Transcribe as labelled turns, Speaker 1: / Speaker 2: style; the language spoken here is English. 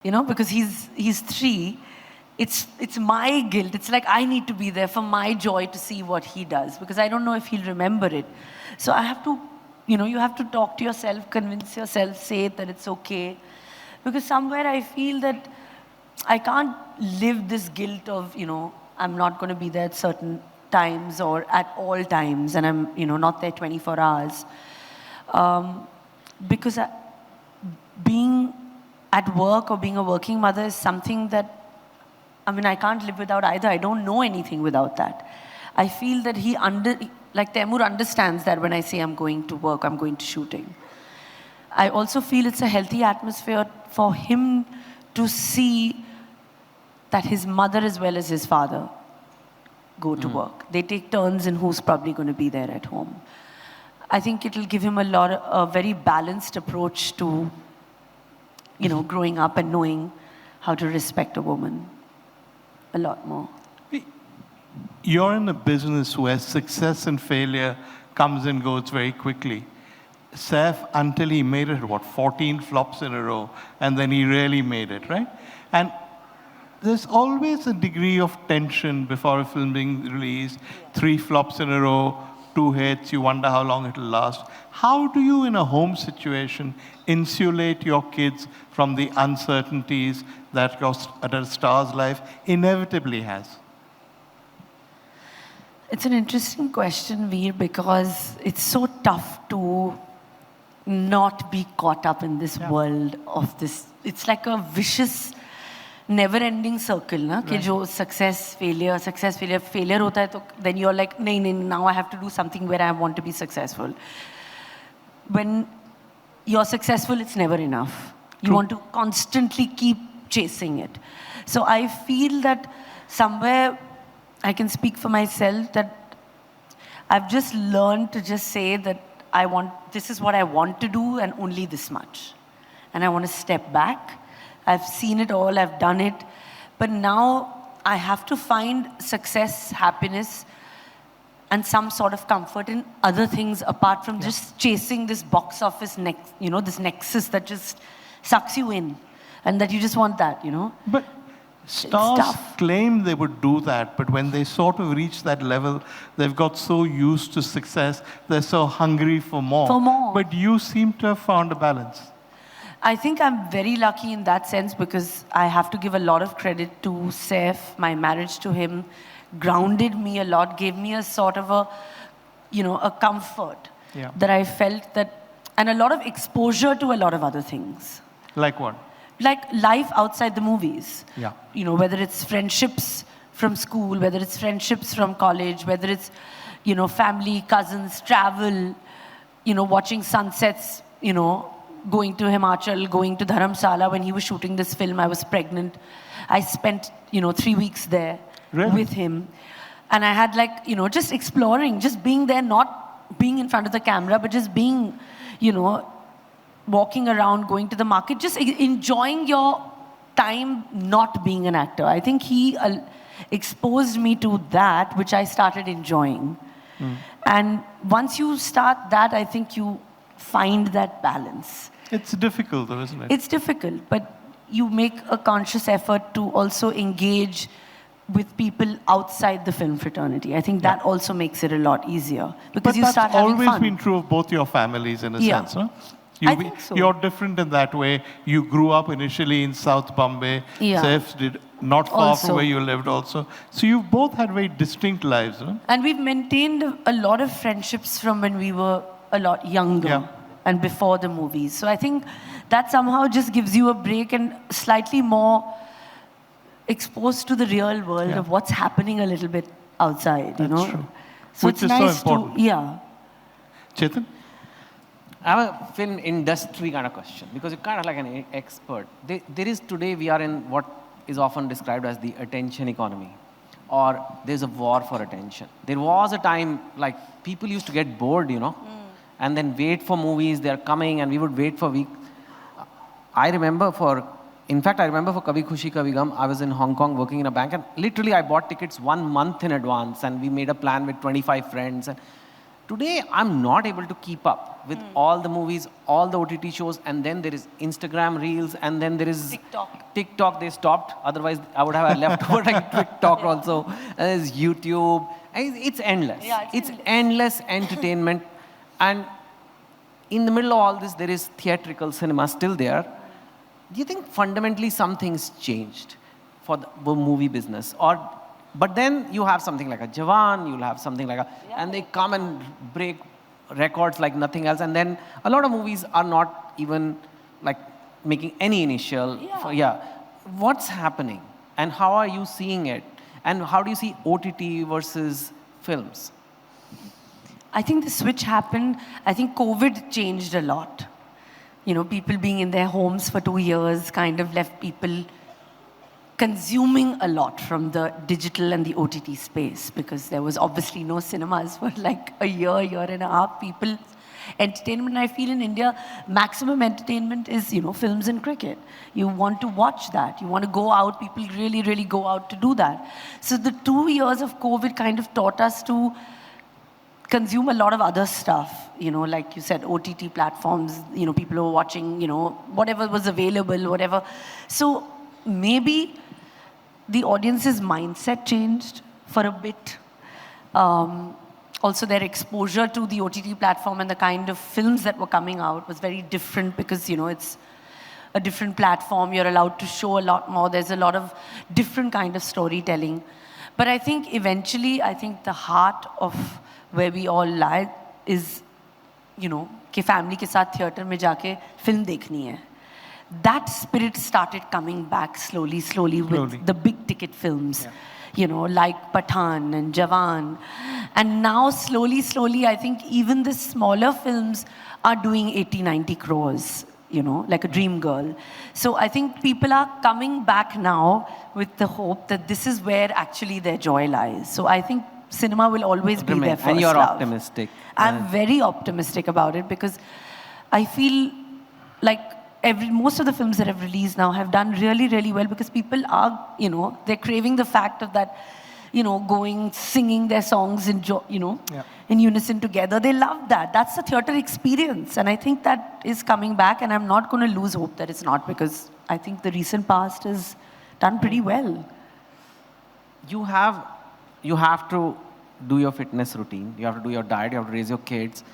Speaker 1: because he's 3. It's my guilt. It's like I need to be there for my joy to see what he does, because I don't know if he'll remember it. So I have to, you have to talk to yourself, convince yourself, say that it's okay. Because somewhere I feel that I can't live this guilt of, I'm not going to be there at certain times or at all times, and I'm, not there 24 hours. Because being at work or being a working mother is something that, I can't live without either. I don't know anything without that. I feel that like Taimur understands that when I say I'm going to work, I'm going to shooting. I also feel it's a healthy atmosphere for him to see that his mother as well as his father go to work. They take turns in who's probably going to be there at home. I think it'll give him a very balanced approach to, growing up and knowing how to respect a woman a lot more.
Speaker 2: You're in a business where success and failure comes and goes very quickly. Saif, until he made it, 14 flops in a row, and then he really made it, right? And there's always a degree of tension before a film being released. 3 flops in a row, 2 hits, you wonder how long it'll last. How do you, in a home situation, insulate your kids from the uncertainties that a star's life inevitably has?
Speaker 1: It's an interesting question, Veer, because it's so tough to not be caught up in this world of this. It's like a vicious, never-ending circle, na? Right. Ki success, failure, failure hota hai, to then you're like, nahin, now I have to do something where I want to be successful. When you're successful, it's never enough. You want to constantly keep chasing it. So I feel that somewhere, I can speak for myself, that I've just learned to just say that this is what I want to do and only this much. And I want to step back. I've seen it all, I've done it. But now I have to find success, happiness, and some sort of comfort in other things apart from just chasing this box office, this nexus that just sucks you in. And that you just want that,
Speaker 2: But stars claim they would do that, but when they sort of reach that level, they've got so used to success, they're so hungry for more.
Speaker 1: For more.
Speaker 2: But you seem to have found a balance.
Speaker 1: I think I'm very lucky in that sense, because I have to give a lot of credit to Saif. My marriage to him grounded me a lot, gave me a sort of a comfort that I felt that, and a lot of exposure to a lot of other things.
Speaker 2: Like what?
Speaker 1: Like life outside the movies.
Speaker 2: Yeah.
Speaker 1: Whether it's friendships from school, whether it's friendships from college, whether it's, family, cousins, travel, watching sunsets, going to Himachal, going to Dharamsala. When he was shooting this film, I was pregnant. I spent, 3 weeks there with him. And I had just exploring, just being there, not being in front of the camera, but just being, walking around, going to the market, just enjoying your time not being an actor. I think he exposed me to that, which I started enjoying. And once you start that, I think you find that balance.
Speaker 2: It's difficult though, isn't it?
Speaker 1: It's difficult, but you make a conscious effort to also engage with people outside the film fraternity. I think that also makes it a lot easier, because you start having fun.
Speaker 2: That's always been true of both your families in a sense, no?
Speaker 1: I think so.
Speaker 2: You're different in that way. You grew up initially in South Bombay. Saif did not far from where you lived also. So you both had very distinct lives, no?
Speaker 1: And we've maintained a lot of friendships from when we were a lot younger and before the movies. So I think that somehow just gives you a break and slightly more exposed to the real world of what's happening a little bit outside,
Speaker 2: That's true.
Speaker 1: So
Speaker 2: Which
Speaker 1: it's
Speaker 2: is
Speaker 1: nice
Speaker 2: so important.
Speaker 1: to,
Speaker 2: Chetan?
Speaker 3: I have a film industry kind of question, because you're kind of like an expert. There is today, we are in what is often described as the attention economy, or there's a war for attention. There was a time, like, people used to get bored, and then wait for movies, they're coming, and we would wait for weeks. I remember for Kabhi Khushi Kabhi Gum, I was in Hong Kong working in a bank, and literally I bought tickets 1 month in advance, and we made a plan with 25 friends. And Today, I'm not able to keep up with all the movies, all the OTT shows, and then there is Instagram Reels, and then there is TikTok. They stopped. Otherwise, I would have left over like TikTok also. And there's YouTube. And it's endless.
Speaker 1: Yeah,
Speaker 3: it's endless entertainment. And in the middle of all this, there is theatrical cinema still there. Do you think fundamentally something's changed for the movie business? But then you have something like a Jawan, you'll have something like and they come and break records like nothing else. And then a lot of movies are not even like making any initial. What's happening? And how are you seeing it? And how do you see OTT versus films?
Speaker 1: I think the switch happened. I think COVID changed a lot. You know, people being in their homes for 2 years kind of left people consuming a lot from the digital and the OTT space, because there was obviously no cinemas for like a year and a half. People, entertainment, I feel in India, maximum entertainment is, you know, films and cricket. You want to watch that. You want to go out. People really, really go out to do that. So the 2 years of COVID kind of taught us to consume a lot of other stuff, you know, like you said, OTT platforms, you know, people were watching, you know, whatever was available, whatever. So maybe the audience's mindset changed for a bit. Also, their exposure to the OTT platform and the kind of films that were coming out was very different because, you know, it's a different platform. You're allowed to show a lot more. There's a lot of different kind of storytelling. But I think eventually, I think the heart of where we all lie is, you know, कि family के साथ theater में जाके film देखनी है. That spirit started coming back slowly with the big ticket films, you know, like Pathan and Jawan. And now slowly, I think even the smaller films are doing 80, 90 crores, you know, like a Dream Girl. So I think people are coming back now with the hope that this is where actually their joy lies. So I think cinema will always be their first love.
Speaker 3: And you're optimistic.
Speaker 1: I'm very optimistic about it because I feel like most of the films that have released now have done really, really well because people are, you know, they're craving the fact of that, you know, going, singing their songs in, you know, in unison together. They love that. That's the theater experience. And I think that is coming back, and I'm not going to lose hope that it's not, because I think the recent past has done pretty well.
Speaker 3: You have to do your fitness routine. You have to do your diet. You have to raise your kids.